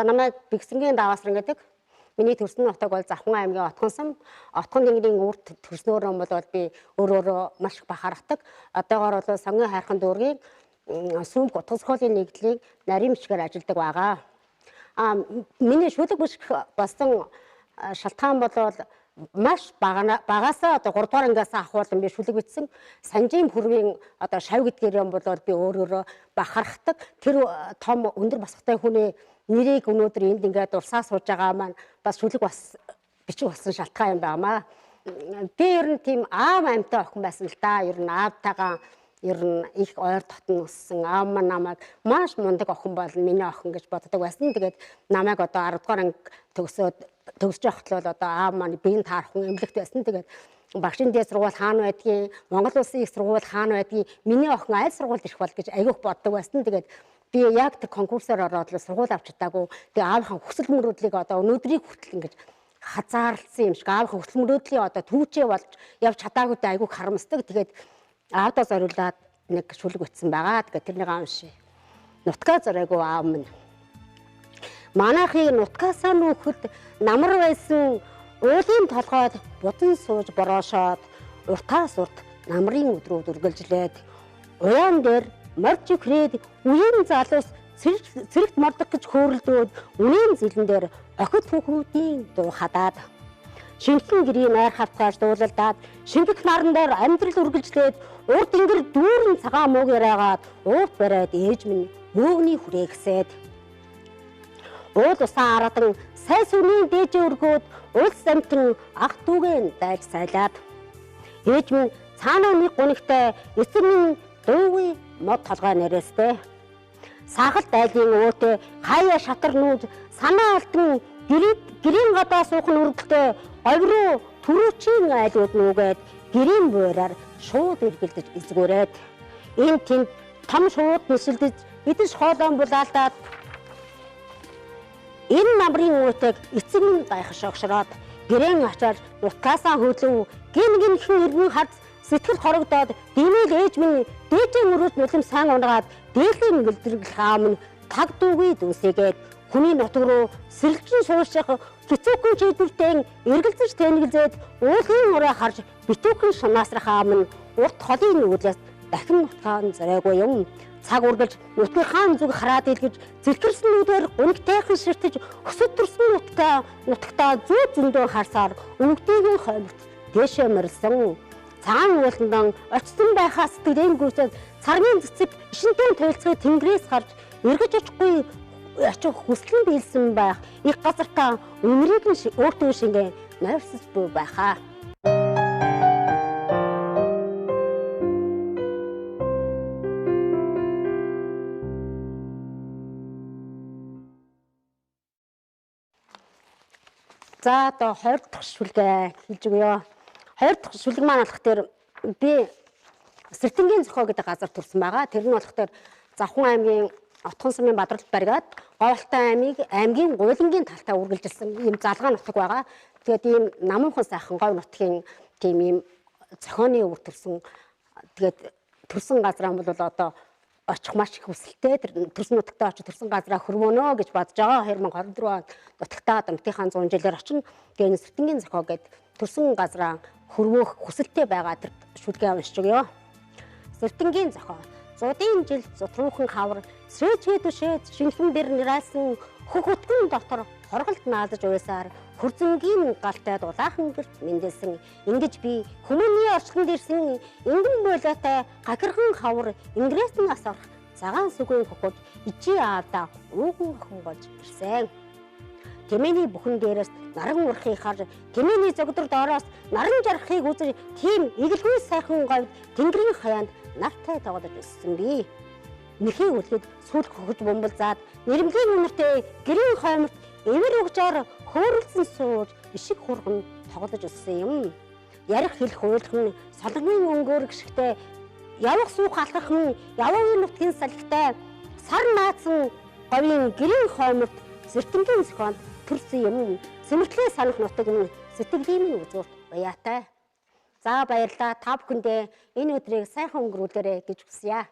За намайг Бэгсэнгийн Даваасран гэдэг. Миний төрсөн нутаг бол Завхан аймгийн Отгонсом. Отгон тэнгэрийн үрд төрснөөрөө бол би өөрөө маш их бахархдаг. Одоогоор бол Сонгын хайрхан дүүргийн сүүмх утга зохиолын нэгдлийг нарийн бичгээр ажилладаг байгаа. Миний шүлэг бичиг болсон шалтгаан бол маш багасаа 3 дугаар ангиас ахуулан би шүлэг бичсэн. Санжийн бүргийн шав гэдгээр юм бол би өөрөөрөө бахархдаг. Тэр том өндөр босготой хүний нэрийг өнөөдөр энд ингээд урсаа сууж байгаа маань бас шүлэг бичиг болсон шалтгаан юм байнамаа. Би ер нь тийм аав амьтаа охин байсан л да. Ер нь аавтайгаа ер нь их ойр дотн өссөн. Аав маань намайг маш мундаг охин бол миний охин гэж боддог байсан. Тэгээд намайг 10 дугаар анги төгсөж явахад л аав маань биеийн таархан эмнэлэгт байсан. Тэгээд багшийн дээд сургууль хаана байдгийг, Монгол Улсын их сургууль хаана байдгийг, миний охин аль сургуульд ирэх бол гэж аягүйх боддог байсан. Тэгээд би яг тэр конкурсоор ороод л сургууль авч чадаагүй. Тэгээ аавынхаа хүсэл мөрөөдлийг өнөөдрийг хүртэл ингэж хазаарлсан юм шиг аавынхаа хүсэл мөрөөдлийн түүчээ болж явж чадаагүйд аягүйх харамсдаг. Тэгээд аавдаа зориулаад нэг шүлэг бичсэн байгаа. Тэгээд тэрнийг аамши. Нутгаа зориагүй аав минь. Манайхыг нутгаасаа нөхөд намар байсан уулын толгойд будан сууж бороошоод уртаас урт намрын өдрүүд үргэлжлээд уяан дээр морж ихрээд үеийн залуус цэрэгт мордог гэж хөөрөлдөөд үнийн зилэн дээр охид хүүхнүүдийн дуу хадаад шинхэн гэрийн найр хавтгаж дуулалдаад шингэх наран дээр амьдрал үргэлжлээд урд ингэр дүүрэн цагаан мууг яриагаад уут бариад ээж минь мөөгний хүрээхсээд уул усаа арадан сай сүрний дээжээ өргөөд улс амтэн ах дүүгэн дайж сайлаад ээж минь цаанаа нэг гунигтай эцэг минь дуугүй мод толгой нэрээстэй сахал дайлын өөтө хаяа шатар нүүд санаа алтан гэрийн гадаа суухан үргэлтэй говьруу төрөөчийн айлууд нүгээд гэрийн буураар шууд эргэлдэж эзгүүрээд энэ тэнд том шууд нисэлдэж эдэж хоолоон булаалдаад энэ намрын өөтөг эцэг минь гайхаш огшроод гэрээн очоод нутгаасаа хөдлөв гинхэн иргэн хард сэтгэл хорогдоод димэл ээж минь дээжээ мөрөөд нулим сайн унгаад дээлийн гэлдэргэл хаам нь таг дүүгүй дүүсэгээд хүний нутаг руу сэргэлжин сууших хэцүүхэн чийдвэртэй эргэлзэж тэнэглзээд уулын ураа харж битүүхэн шунаасрах хаам нь урт холын нүүлээс дахин нутгаан зориагүй юм. Цаг үргэлж нутгийн хаан зүг хараад илгэж зэлгэрсэн нүдээр гунигтайхан ширтэж өсөд төрсөн нутагтаа зүү зөндөө харсаар өнгөтэйгийн хоймот дээшээ морилсон. Цагаан ууландан очсон байхаа сэтгэлийн гүйцэд цармын цэцэг ишинтэй тойлцохыг тэнгэрээс харж эргэж очихгүй очих хүслэн биелсэн байх их газартаа өмнөрийг нь өөртөө шингээ нойрсож буй байхаа. За 20 дахь шүлгээ хэлж өгье. 20 дахь шүлэг маань болох тэр би Сэртэнгийн зохио гэдэг газар төрсэн байгаа. Тэр нь болох тэр Завхан аймгийн Отгон сумын Бадрал баригад Говьалтай аймгийн Гуулингийн талтай үргэлжилсэн ийм залгаа нутаг байгаа. Тэгээд ийм намынхан сайхан говь нутгийн тийм ийм зохионы өвөр төрсэн. Тэгээд төрсэн газраа бол очих маш их хүсэлтэй. Тэр төрсөн нутагтаа очиж төрсэн газраа хөрвөнө гэж бодож байгаа. 2024 онд нутагтаа Дамтынхаа 100 жилээр очин. Тэгээд Сэртэнгийн зохио гэдэг төрсэн газраа хөрвөх хүсэлтэй байгаа тэр шүлгээ уншиж өгье. Сэртэнгийн зохио. Зудын жил зутруухан хавар срэжгээ түшээд шинхэн дээр нэралсан хөх өткөн дотор хорголт наалдаж уйсаар хурцэнгийн галтай дулаахан гэрт мэндэлсэн ингэж би хүмүүний орчлонд ирсэн ингэн болоотой гагирхан хавар ингрээс нь асарах цагаан сүгэн хөхөж ичи аавда ууган охин болж ирсэн. Тэмээний бүхэн дээрээс наран урахыг харж тэмээний зогдор доороос наран жарахыг үзэж тийм эгэлгүй сайхан говьд тэнгэрийн хаяанд нартай тоглож өссөн би. Нэхий үлгэд сүл хөхөж бомболзаад нэрмлийн үнэртэй гэрийн хойморт эвэр өгжоор хөөрөлсөн сууж ишиг хурган тоглож өссөн юм. Ярих хэлэх уйлах нь солонгын өнгөөр гიშгтэй явах суух алхах нь яваагийн нутгийн салхитай сар наацсан говийн гэрийн хойморт Сэртэнгийн зохионд төрсөн юм. Сэмэртлээ санах нутаг нь сэтгэлийн минь үзүүрт баяатай. За баярлалаа. Та бүхэндээ энэ өдрийг сайхан өнгөрүүлээрэй гэж хүсье.